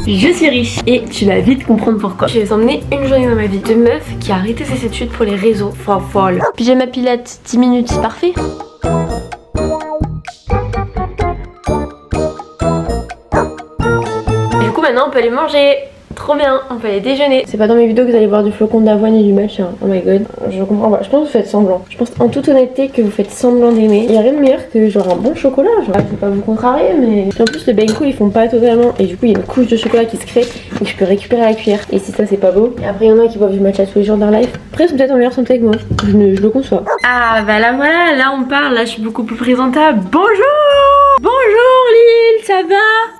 Je suis riche et tu vas vite comprendre pourquoi. Je vais vous emmener une journée dans ma vie de meuf qui a arrêté ses études pour les réseaux. Folle. Pyjama pilate, 10 minutes, c'est parfait. Du coup maintenant on peut aller manger. Trop bien, on peut aller déjeuner. C'est pas dans mes vidéos que vous allez voir du flocon d'avoine et du matcha. Oh my god, je comprends pas. Je pense que vous faites semblant. Je pense en toute honnêteté que vous faites semblant d'aimer. Il y a rien de meilleur que genre un bon chocolat. Genre, je vais pas vous contrarier, mais en plus le Benko ils font pas totalement. Et du coup il y a une couche de chocolat qui se crée et que je peux récupérer à la cuillère. Et si ça c'est pas beau. Et après il y en a qui boivent du matcha tous les jours de leur life. Après ils sont peut-être en meilleure santé que moi. Je le conçois. Ah bah là voilà, là on parle. Là je suis beaucoup plus présentable. Bonjour Lille, ça va?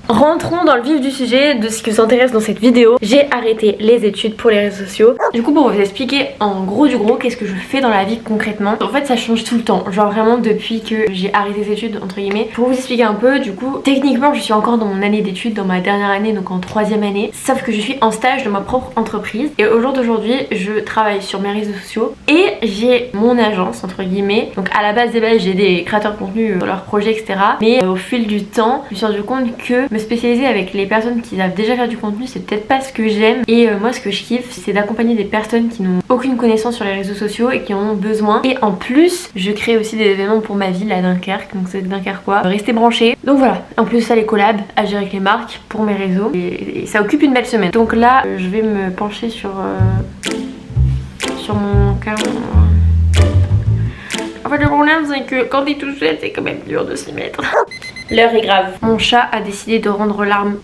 Rentrons dans le vif du sujet de ce qui vous intéresse dans cette vidéo. J'ai arrêté les études pour les réseaux sociaux. Du coup pour vous expliquer en gros du gros qu'est-ce que je fais dans la vie concrètement. En fait ça change tout le temps, genre vraiment depuis que j'ai arrêté les études entre guillemets. Pour vous expliquer un peu du coup, techniquement je suis encore dans mon année d'études, dans ma dernière année, donc en 3e année. Sauf que je suis en stage de ma propre entreprise. Et au jour d'aujourd'hui je travaille sur mes réseaux sociaux et j'ai mon agence entre guillemets. Donc à la base des bases j'ai des créateurs de contenu dans leurs projets etc. Mais au fil du temps je me suis rendu compte que me spécialiser avec les personnes qui savent déjà faire du contenu c'est peut-être pas ce que j'aime. Et moi ce que je kiffe c'est d'accompagner des personnes qui n'ont aucune connaissance sur les réseaux sociaux et qui en ont besoin. Et en plus je crée aussi des événements pour ma ville à Dunkerque, donc c'est Dunkerquois. Restez branchés. Donc voilà, en plus ça les collabs à gérer avec les marques pour mes réseaux et ça occupe une belle semaine. Donc là je vais me pencher sur mon cas. En fait le problème c'est que quand t'es tout seul c'est quand même dur de s'y mettre. L'heure est grave. Mon chat a décidé de rendre l'âme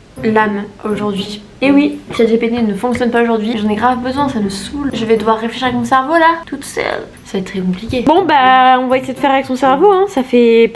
aujourd'hui. Et oui, ChatGPT ne fonctionne pas aujourd'hui. J'en ai grave besoin, ça me saoule. Je vais devoir réfléchir avec mon cerveau là, toute seule. Ça va être très compliqué. Bon bah on va essayer de faire avec son cerveau hein. Ça fait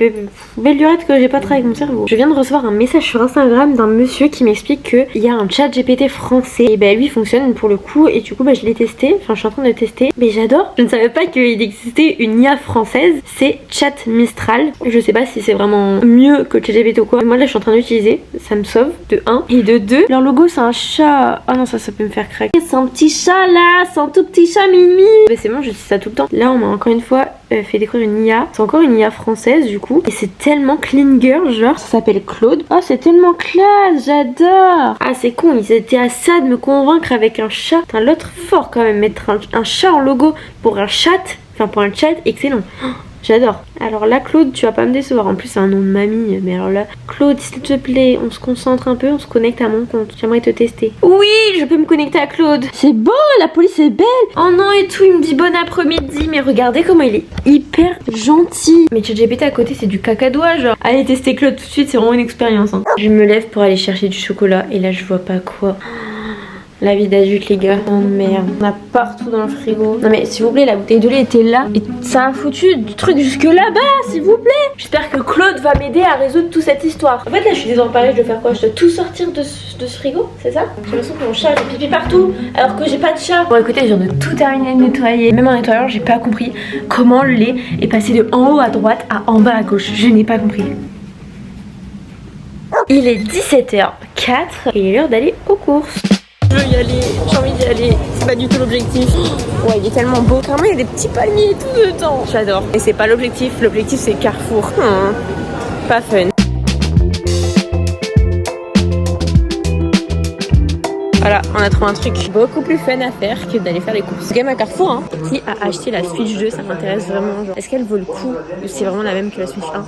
belle lurette que j'ai pas travaillé avec mon cerveau. Je viens de recevoir un message sur Instagram d'un monsieur qui m'explique qu'il y a un ChatGPT français. Et bah lui fonctionne pour le coup. Et du coup bah je l'ai testé. Enfin je suis en train de le tester. Mais j'adore. Je ne savais pas qu'il existait une IA française. C'est Chat Mistral. Je sais pas si c'est vraiment mieux que ChatGPT ou quoi. Mais moi là je suis en train d'utiliser. Ça me sauve de 1. Et de 2. Leur logo c'est un chat. Oh non ça peut me faire craquer. C'est un petit chat là. C'est un tout petit chat mimi. Bah c'est bon je dis ça tout le temps. Là on m'a encore une fois fait découvrir une IA. C'est encore une IA française du coup. Et c'est tellement clean girl genre. Ça s'appelle Claude. Oh c'est tellement classe. J'adore. Ah c'est con. Ils étaient à ça de me convaincre avec un chat. Putain l'autre fort quand même. Mettre un chat en logo pour un chat. Enfin pour un chat excellent. J'adore. Alors là Claude tu vas pas me décevoir. En plus c'est un nom de mamie. Mais alors là Claude s'il te plaît on se concentre un peu. On se connecte à mon compte. J'aimerais te tester. Oui je peux me connecter à Claude. C'est beau la police est belle. Oh non et tout il me dit bon après-midi. Mais regardez comment il est hyper gentil. Mais ChatGPT à côté c'est du cacadois genre. Allez tester Claude tout de suite c'est vraiment une expérience hein. Je me lève pour aller chercher du chocolat. Et là je vois pas quoi. La vie d'adulte les gars. Oh merde. On a partout dans le frigo. Non mais s'il vous plaît la bouteille de lait était là. Et ça a foutu du truc jusque là-bas s'il vous plaît. J'espère que Claude va m'aider à résoudre toute cette histoire. En fait là je suis désemparée. Je dois faire quoi? Je dois tout sortir de ce frigo? C'est ça? J'ai l'impression que mon chat fait pipi partout alors que j'ai pas de chat. Bon écoutez je viens de tout terminer de nettoyer. Même en nettoyant j'ai pas compris comment le lait est passé de en haut à droite à en bas à gauche. Je n'ai pas compris. Il est 17h04 et il est l'heure d'aller aux courses. Je veux y aller, j'ai envie d'y aller, c'est pas du tout l'objectif. Ouais il est tellement beau, carrément il y a des petits palmiers et tout dedans. J'adore. Et c'est pas l'objectif c'est Carrefour. Pas fun. Voilà, on a trouvé un truc beaucoup plus fun à faire que d'aller faire les courses. C'est quand même un Carrefour hein. Qui a acheté la Switch 2, ça m'intéresse vraiment. Genre, est-ce qu'elle vaut le coup ou c'est vraiment la même que la Switch 1?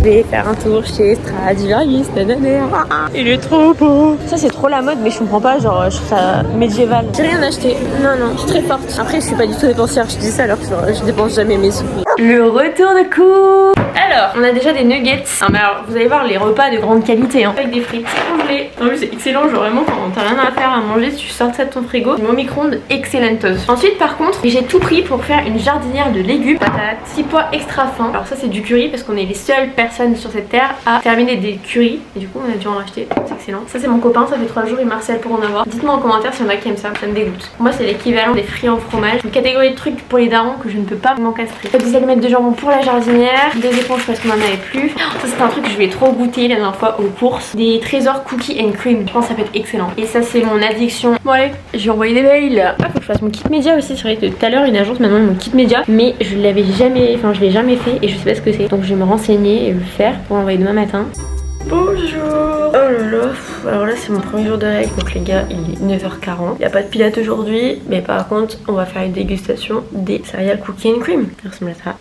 Je vais faire un tour chez Stradivarius. Il est trop beau. Ça c'est trop la mode mais je comprends pas, genre je trouve ça médiéval. J'ai rien acheté. Non, je suis très forte. Après je suis pas du tout dépensière, je dis ça alors que je dépense jamais mes sous. Le retour de cours. Alors, on a déjà des nuggets. Ah mais alors, vous allez voir les repas de grande qualité hein. Avec des frites congelées. En plus c'est excellent, genre vraiment quand t'as rien à faire à manger, si tu sors ça de ton frigo, au micro-ondes, excellentos. Ensuite par contre, j'ai tout pris pour faire une jardinière de légumes, patates, 6 pois extra fins. Alors ça c'est du curry parce qu'on est les seules personnes sur cette terre à terminer des currys. Et du coup on a dû en racheter, c'est excellent. Ça c'est mon copain, ça fait 3 jours, il m'harcèle pour en avoir. Dites-moi en commentaire s'il y en a qui aiment ça me dégoûte. Pour moi c'est l'équivalent des frits en fromage. Une catégorie de trucs pour les darons que je ne peux pas m'encastrer. Des allumettes de jambon pour la jardinière, des éponges parce qu'on en avait plus. Ça c'est un truc que je voulais trop goûter la dernière fois aux courses. Des trésors cookies and cream. Je pense que ça peut être excellent. Et ça c'est mon addiction. Bon allez, j'ai envoyé des mails. Ah, faut que je fasse mon kit média aussi. C'est vrai que tout à l'heure une agence m'a demandé mon kit média, mais je l'avais jamais, enfin je l'ai jamais fait et je sais pas ce que c'est. Donc je vais me renseigner et le faire pour l'envoyer demain matin. Bonjour. Oh là là. Alors là c'est mon premier jour de règle. Donc les gars il est 9h40. Il n'y a pas de pilates aujourd'hui. Mais par contre on va faire une dégustation des céréales cookies and cream. Ça ressemble à ça.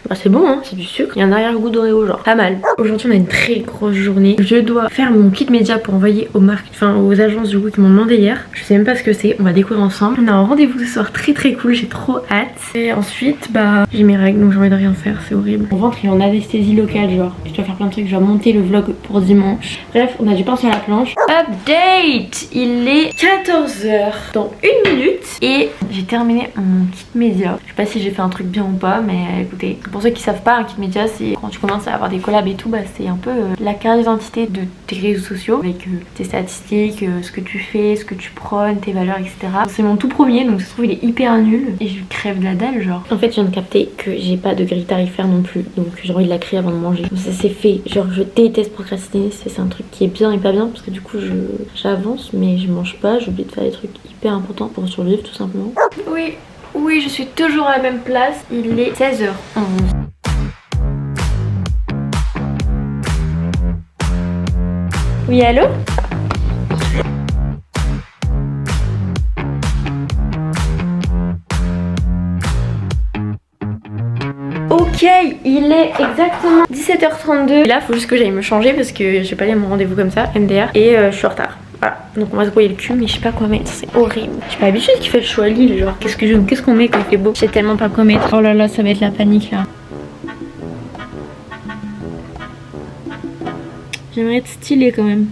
Bah c'est bon hein, c'est du sucre. Il y a un arrière-goût d'Oreo genre. Pas mal. Aujourd'hui on a une très grosse journée. Je dois faire mon kit média pour envoyer aux marques, enfin aux agences du coup qui m'ont demandé hier. Je sais même pas ce que c'est. On va découvrir ensemble. On a un rendez-vous ce soir très cool. J'ai trop hâte. Et ensuite bah j'ai mes règles donc j'ai envie de rien faire. C'est horrible. Mon ventre il est en anesthésie locale genre. Je dois faire plein de trucs. Je dois monter le vlog pour dimanche. Bref on a du pain sur la planche. Update. Il est 14h dans 1 minute. Et j'ai terminé mon kit média. Je sais pas si j'ai fait un truc bien ou pas mais écoutez. Pour ceux qui savent pas, un kit média c'est quand tu commences à avoir des collabs et tout, bah c'est un peu la carte d'identité de tes réseaux sociaux avec tes statistiques, ce que tu fais, ce que tu prônes, tes valeurs, etc. C'est mon tout premier donc ça se trouve il est hyper nul et je crève de la dalle genre. En fait je viens de capter que j'ai pas de grille tarifaire non plus donc j'ai envie de la créer avant de manger. Donc ça c'est fait, genre je déteste procrastiner, c'est un truc qui est bien et pas bien parce que du coup j'avance mais je mange pas, j'oublie de faire des trucs hyper importants pour survivre tout simplement. Oui, je suis toujours à la même place. Il est 16h11. Oui, allô? Ok, il est exactement 17h32. Et là, faut juste que j'aille me changer parce que je vais pas aller à mon rendez-vous comme ça, MDR. Et je suis en retard. Voilà, donc on va se brouiller le cul, mais je sais pas quoi mettre, c'est horrible. Je suis pas habituée qu'il fait le choix à Lille, genre qu'est-ce qu'on met quand il fait beau? Je sais tellement pas quoi mettre. Oh là là, ça va être la panique là. J'aimerais être stylée quand même.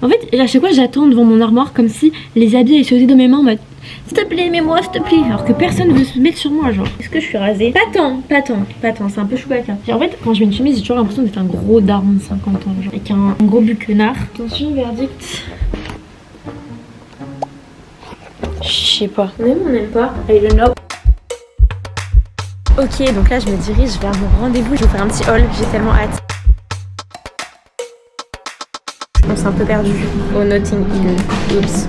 En fait, à chaque fois j'attends devant mon armoire comme si les habits allaient sauter dans mes mains en mode s'il te plaît, mets-moi, s'il te plaît. Alors que personne veut se mettre sur moi, genre. Est-ce que je suis rasée? Pas tant, c'est un peu choubaca. En fait, quand je mets une chemise, j'ai toujours l'impression d'être un gros daron de 50 ans, genre. Avec un gros buquenard. Attention, verdict. Je sais pas. On aime ou on n'aime pas? I don't know. Ok, donc là, je me dirige vers mon rendez-vous. Je vais faire un petit haul, j'ai tellement hâte. On s'est un peu perdu au Notting Hill. Oups.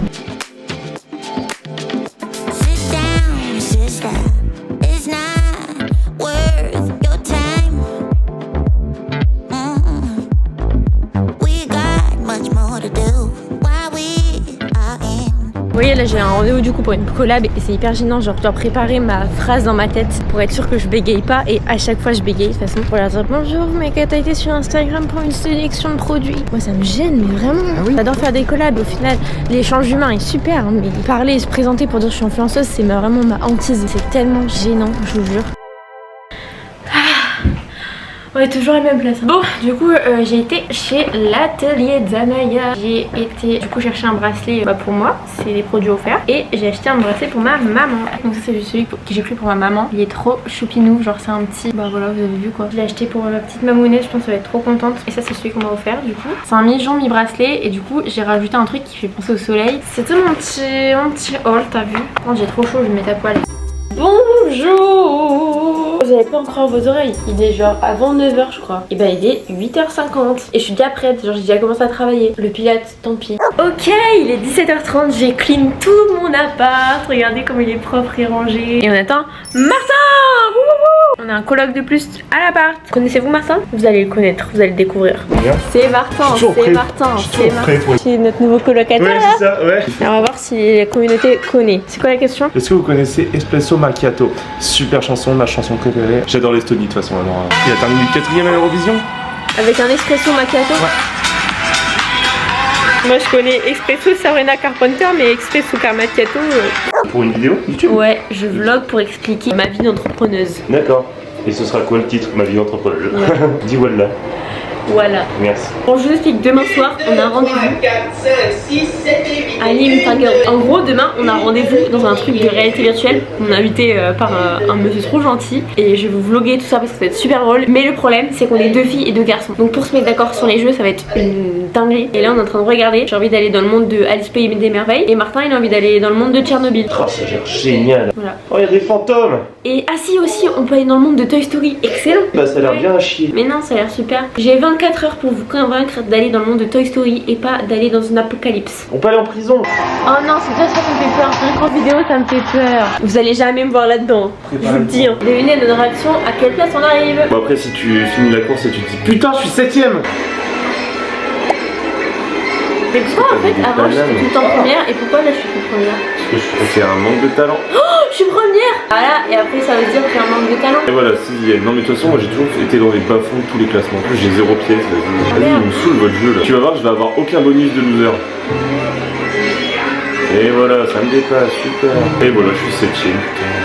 Vous voyez là j'ai un rendez-vous du coup pour une collab et c'est hyper gênant, genre je dois préparer ma phrase dans ma tête pour être sûr que je bégaye pas et à chaque fois je bégaye de toute façon pour leur dire bonjour mec t'as été sur Instagram pour une sélection de produits. Moi ça me gêne mais vraiment, j'adore faire des collabs au final l'échange humain est super hein, mais parler et se présenter pour dire que je suis influenceuse c'est vraiment ma hantise, c'est tellement gênant je vous jure. On est toujours à la même place. Hein. Bon, du coup, j'ai été chez l'atelier d'Anaya. J'ai été du coup chercher un bracelet pour moi, c'est des produits offerts. Et j'ai acheté un bracelet pour ma maman. Donc ça c'est celui que j'ai pris pour ma maman. Il est trop choupinou, genre c'est un petit... Bah voilà, vous avez vu quoi. Je l'ai acheté pour ma petite mamounette, je pense qu'elle va être trop contente. Et ça c'est celui qu'on m'a offert du coup. C'est un mi-jonc, mi-bracelet. Et du coup, j'ai rajouté un truc qui fait penser au soleil. C'était mon petit haul, t'as vu. Quand j'ai trop chaud, je me mets à poil. Bonjour! Vous allez pas en croire vos oreilles. Il est genre avant 9h je crois. Et bah il est 8h50. Et je suis déjà prête, genre j'ai déjà commencé à travailler. Le pilate, tant pis. Ok, il est 17h30, j'ai clean tout mon appart. Regardez comme il est propre et rangé. Et on attend Martin! On a un coloc de plus à l'appart. Connaissez-vous Martin? Vous allez le connaître, vous allez le découvrir. C'est Martin, c'est Martin, c'est Martin. C'est notre nouveau colocataire. Ouais, c'est ça, ouais. Alors on va voir si la communauté connaît. C'est quoi la question? Est-ce que vous connaissez Espresso Macchiato? Super chanson, ma chanson préférée. J'adore l'Estonie de toute façon. Alors, il a terminé 4ème à l'Eurovision. Avec un espresso macchiato? Ouais. Moi je connais Espresso Sabrina Carpenter mais Espresso Macchiato... Pour une vidéo YouTube? Ouais, je vlog pour expliquer ma vie d'entrepreneuse. D'accord. Et ce sera quoi le titre? Ma vie d'entrepreneuse. Ouais. Dis voilà. Voilà. Merci. Bon, je vous explique, demain soir, on a un rendez-vous à Nîmes. En gros, demain, on a un rendez-vous dans un truc de réalité virtuelle. On est invité par un monsieur trop gentil. Et je vais vous vlogger tout ça parce que ça va être super drôle. Mais le problème, c'est qu'on est 2 filles et 2 garçons. Donc pour se mettre d'accord sur les jeux, ça va être une dinguerie. Et là, on est en train de regarder. J'ai envie d'aller dans le monde de Alice Pays des Merveilles. Et Martin, il a envie d'aller dans le monde de Tchernobyl. Oh, ça a l'air génial. Voilà. Oh, il y a des fantômes. Et ah si, aussi, on peut aller dans le monde de Toy Story. Excellent. Bah, ça a l'air bien à chier. Mais non, ça a l'air super. J'ai 24 heures pour vous convaincre d'aller dans le monde de Toy Story et pas d'aller dans un apocalypse. On peut aller en prison. Oh non, c'est déjà ça me fait peur. Un écran vidéo, ça me fait peur. Vous allez jamais me voir là-dedans. Je vous le dis. Hein. Devinez notre réaction, à quelle place on arrive. Bon, après, si tu finis la course et tu te dis putain, je suis 7ème. Mais pourquoi en fait avant j'étais tout le temps première et pourquoi là je suis plus première? Parce que je trouve qu'il y a un manque de talent. Oh, je suis première. Voilà, et après ça veut dire qu'il y a un manque de talent. Et voilà, si, non mais de toute façon, moi j'ai toujours été dans les bas-fonds de tous les classements. En plus, j'ai 0 pièce, vas-y. Vas-y, il me saoule votre jeu là. Tu vas voir, je vais avoir aucun bonus de loser. Et voilà, ça me dépasse, super. Et voilà, je suis 7ème.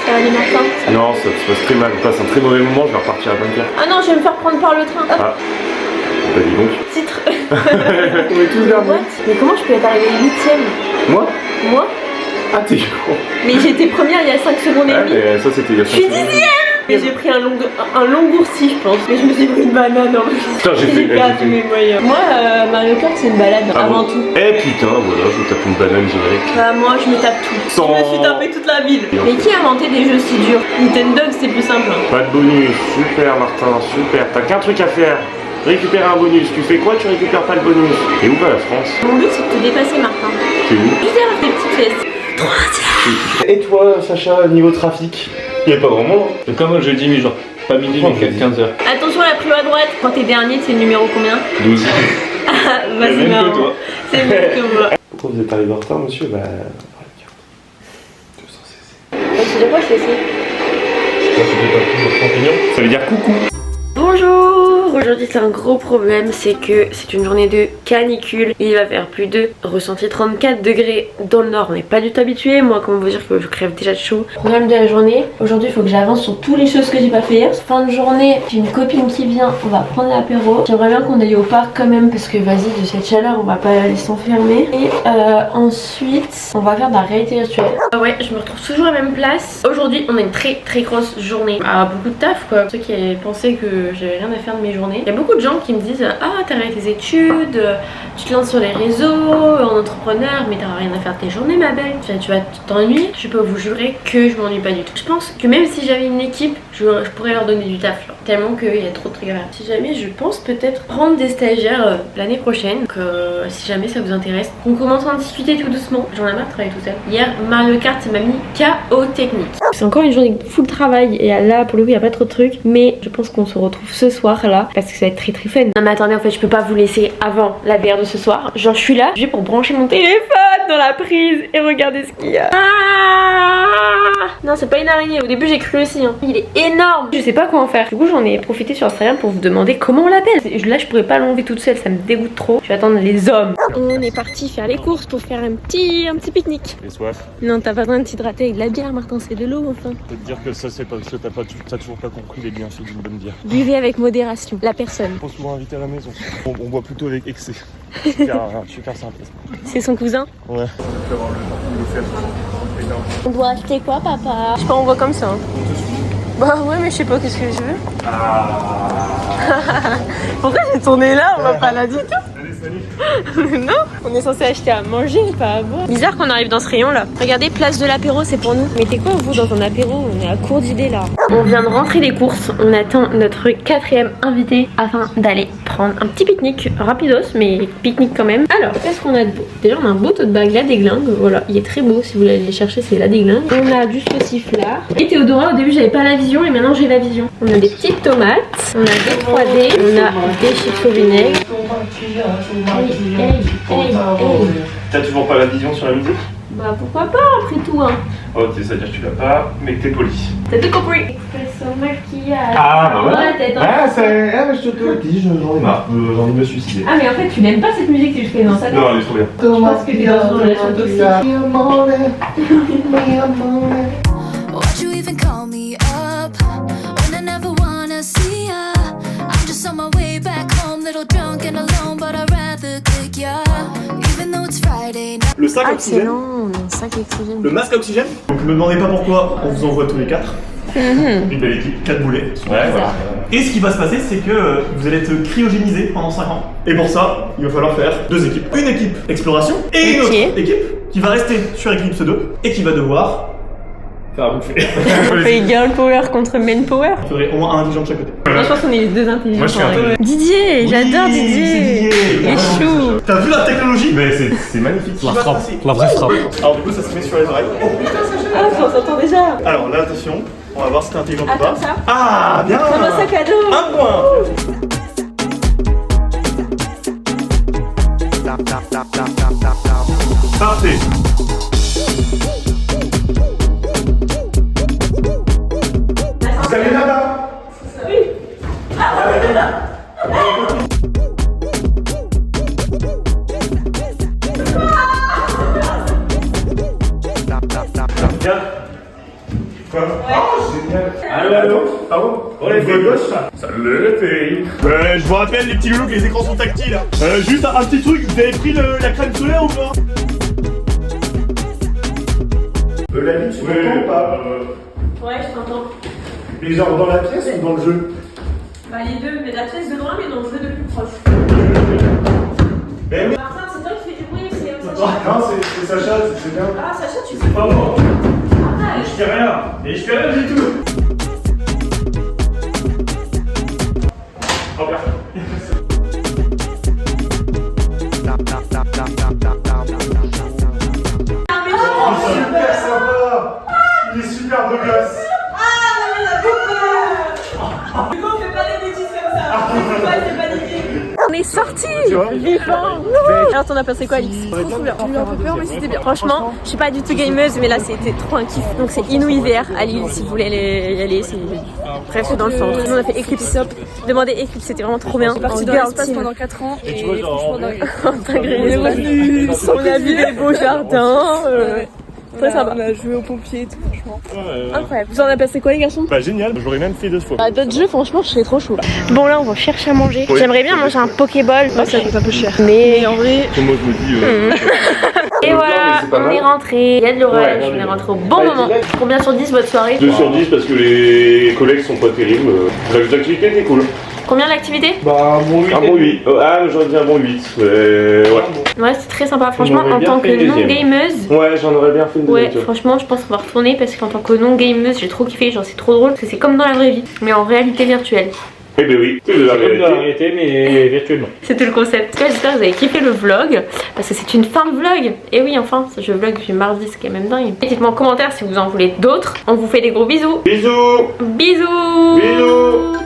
Ça va aller Martin? Non, ça se passe très mal. Je passe un très mauvais moment, je vais repartir à 24. Ah non, je vais me faire prendre par le train. Hop. Ah, bah dis donc. Titre. On est tous derniers. What? Mais comment je peux être arrivée 8ème? Moi? Moi? Ah, t'es con. Mais j'étais première il y a 5 secondes et Ouais, demie. mais ça c'était il y a 5 Je suis 10ème. Mais j'ai pris un longourci, je pense. Mais je me suis pris une banane en plus. Putain, j'ai perdu mes moyens. Moi, Mario Kart, c'est une balade avant tout. Eh putain, voilà, je me tape une banane direct. Bah, moi, je me tape tout. Sans- Je me suis tapé toute la ville. Mais qui a inventé des jeux si durs? Nintendo, c'est plus simple. Hein. Pas de bonus, super Martin, super. T'as qu'un truc à faire. Récupérer un bonus. Tu fais quoi? Tu récupères pas le bonus. Et où va la France? Mon but, c'est de te dépasser, Martin. C'est où? Juste derrière tes petites fesses. 3e. Et toi, Sacha, niveau trafic? Y a pas vraiment. C'est comme moi je dis, mais genre, pas midi, mais 15h. Attention à la plus à droite. Quand t'es dernier, c'est le numéro combien? 12. Ah, bah, c'est même marrant. que toi. C'est même que moi. Pourquoi vous êtes arrivé en retard, monsieur? Bah. 200 cc. C'est de quoi c'est Ça veut dire coucou. Bonjour. Aujourd'hui c'est un gros problème, c'est que c'est une journée de canicule. Il va faire plus de ressenti 34 degrés dans le nord. On n'est pas du tout habitué. Moi, comment vous dire que je crève déjà de chaud. Programme de la journée. Aujourd'hui il faut que j'avance sur toutes les choses que j'ai pas fait hier. Fin de journée, j'ai une copine qui vient. On va prendre l'apéro. J'aimerais bien qu'on aille au parc quand même parce que vas-y, de cette chaleur on va pas aller s'enfermer. Et ensuite on va faire de la réalité virtuelle. Ah ouais, je me retrouve toujours à la même place. Aujourd'hui on a une très grosse journée. Ah, beaucoup de taf quoi. Ceux qui avaient pensé que j'avais rien à faire de mes journées. Il y a beaucoup de gens qui me disent ah t'arrêtes tes études, tu te lances sur les réseaux, en entrepreneur, mais t'as rien à faire de tes journées ma belle. Enfin, tu vas t'ennuyer. Je peux vous jurer que je m'ennuie pas du tout. Je pense que même si j'avais une équipe, je pourrais leur donner du taf là. Tellement qu'il y a trop de trucs à faire. Si jamais je pense peut-être prendre des stagiaires l'année prochaine. Donc si jamais ça vous intéresse, on commence à en discuter tout doucement. J'en ai marre de travailler tout seul. Hier Mario Kart m'a mis KO technique. C'est encore une journée full travail et là pour le coup il n'y a pas trop de trucs. Mais je pense qu'on se retrouve ce soir là parce que ça va être très fun. Non mais attendez, en fait je peux pas vous laisser avant la VR de ce soir. Genre je suis là juste pour brancher mon téléphone dans la prise et regarder ce qu'il y a. Non c'est pas une araignée, au début j'ai cru aussi hein. Il est énorme. Je sais pas quoi en faire. Du coup j'en ai profité sur Instagram pour vous demander comment on l'appelle. Là je pourrais pas l'enlever toute seule, ça me dégoûte trop. Je vais attendre les hommes. On est parti faire les courses pour faire un petit pique-nique. J'ai soif. Non t'as pas besoin de t'hydrater avec de la bière Martin, c'est de l'eau enfin. Je peux te dire que ça c'est parce que t'as toujours pas compris les bienfaits d'une bonne bière. Buvez avec modération, la personne. On souvent invité à la maison. On boit plutôt avec excès. Super sympa. C'est son cousin. Ouais. On doit acheter quoi papa? Je sais pas, on voit comme ça hein. Bah ouais mais je sais pas qu'est-ce que je veux. Pourquoi j'ai tourné là? On va pas là du tout. Non, on est censé acheter à manger, pas à boire. Bizarre qu'on arrive dans ce rayon là. Regardez, place de l'apéro, c'est pour nous. Mettez quoi vous dans un apéro? On est à court d'idées là. On vient de rentrer des courses. On attend notre 4e invité afin d'aller prendre un petit pique-nique. Rapidos, mais pique-nique quand même. Alors, qu'est-ce qu'on a de beau? Déjà, on a un beau tote bag, la déglingue. Voilà, il est très beau. Si vous voulez aller chercher, c'est la déglingue. On a du sauciflard. Et Théodora, au début, j'avais pas la vision et maintenant j'ai la vision. On a des petites tomates. On a des 3D. On a des chips au vinaigre. T'as toujours pas la vision sur la musique? Bah pourquoi pas après tout hein. Ok, c'est-à-dire que tu l'as pas, mais que t'es poli. T'as tout compris. Expresso maquillage. Ah bah voilà. Ouais, Ah c'est... Ah je te le dis, j'en ai marre, j'ai envie de me suicider. Ah mais en fait tu n'aimes pas cette musique, c'est juste que dans sa tête. Non, elle est trop bien. Je pense que t'es dans une relation toxique. Why'd you even call me up when I never wanna see ya? I'm just on my way back home, little le sac oxygène, excellent, le sac oxygène. le masque à oxygène. Donc ne me demandez pas pourquoi on vous envoie tous les 4. Une belle équipe, 4 boulets. Ouais, voilà. Et ce qui va se passer, c'est que vous allez être cryogénisé pendant 5 ans. Et pour ça, il va falloir faire 2 équipes. Une équipe exploration et une autre équipe qui va rester sur Eclipse 2 et qui va devoir faire à bouffer. On fait girl power contre men power. Il faudrait au moins un intelligent de chaque côté. Moi je pense qu'on est les deux intelligents. Moi, je suis intelligent. Didier, Oui, j'adore c'est Didier. Il est chou. T'as vu la technologie? Mais c'est magnifique. Qui va se passer. La vraie frappe. Alors du coup, ça se met sur les oreilles. Oh putain, ça gêne. Ah, on s'entend déjà. Alors là, attention, on va voir si t'es intelligent ou pas. Attends ça. Ah, bien. Comme un sac à dos. Un point. Parfait. Vous allez là-bas? Bien. Quoi? Oh, génial. Allô? Pardon? Oh, les filles gauche. Salut les filles. Je vous rappelle les petits loulous que les écrans sont tactiles. Juste un petit truc, vous avez pris la crème solaire ou pas? La vie, tu m'entends ou pas? Ouais, je t'entends. Mais genre dans la pièce ou dans le jeu? Bah les deux, mais la pièce de loin, mais dans le jeu de plus proche. Ben oui. Martin, c'est toi qui fais du bruit, c'est Non, c'est Sacha, c'est bien. Ah, Sacha, tu C'est pas moi. Ah, Je fais rien. Et je fais rien du tout. Oh bien. Super sympa. Il est super beau gosse. on est sortis. Vivant. Alors t'en as pensé quoi, Alix? Trop bien. J'ai eu un peu peur, mais c'était bien. Franchement, je suis pas du tout gameuse, mais là c'était trop un kiff. Donc c'est Inouï VR à Lille, si vous voulez y aller. Bref, c'est dans le centre. On a fait Eclipse. Demandez Eclipse, c'était vraiment trop bien. On est parti dans l'espace pendant 4 ans et franchement dingue. On est revenu, on a vu les beaux jardins. Très sympa. On a joué aux pompiers et tout, franchement. Incroyable. Vous en avez passé quoi, les garçons? Bah génial, je l'aurais même fait 2 fois. D'autres jeux, franchement, je serais trop chaud. Bon, là, on va chercher à manger. Oui. J'aimerais bien manger un Pokéball. Ouais, ça coûte un peu cher. Mais en vrai. Moi je me dis. Et voilà, c'est pas on mal. est rentré. Il y a de l'orage, Ouais, on est ouais. rentré au bon moment. Combien sur 10 votre soirée? 2 sur 10 parce que les collègues sont pas terribles. L'activité était cool. Combien l'activité? Bah, bon, Un bon 8. Ah, j'aurais dit un bon 8. Ouais. Ouais, c'est très sympa. Franchement, aurait en bien tant fait que une deuxième. non-gameuse. Ouais, j'en aurais bien fait une Ouais, deuxième. franchement, je pense qu'on va retourner parce qu'en tant que non-gameuse, j'ai trop kiffé. Genre, c'est trop drôle parce que c'est comme dans la vraie vie, mais en réalité virtuelle. Eh ben oui, c'est de la C'est comme de la réalité. réalité, mais virtuellement. C'était le concept. En tout cas, j'espère que vous avez kiffé le vlog parce que c'est une fin de vlog. Et oui, enfin, je vlog depuis mardi, c'est quand même dingue. Dites-moi en commentaire si vous en voulez d'autres. On vous fait des gros bisous. Bisous. Bisous. Bisous.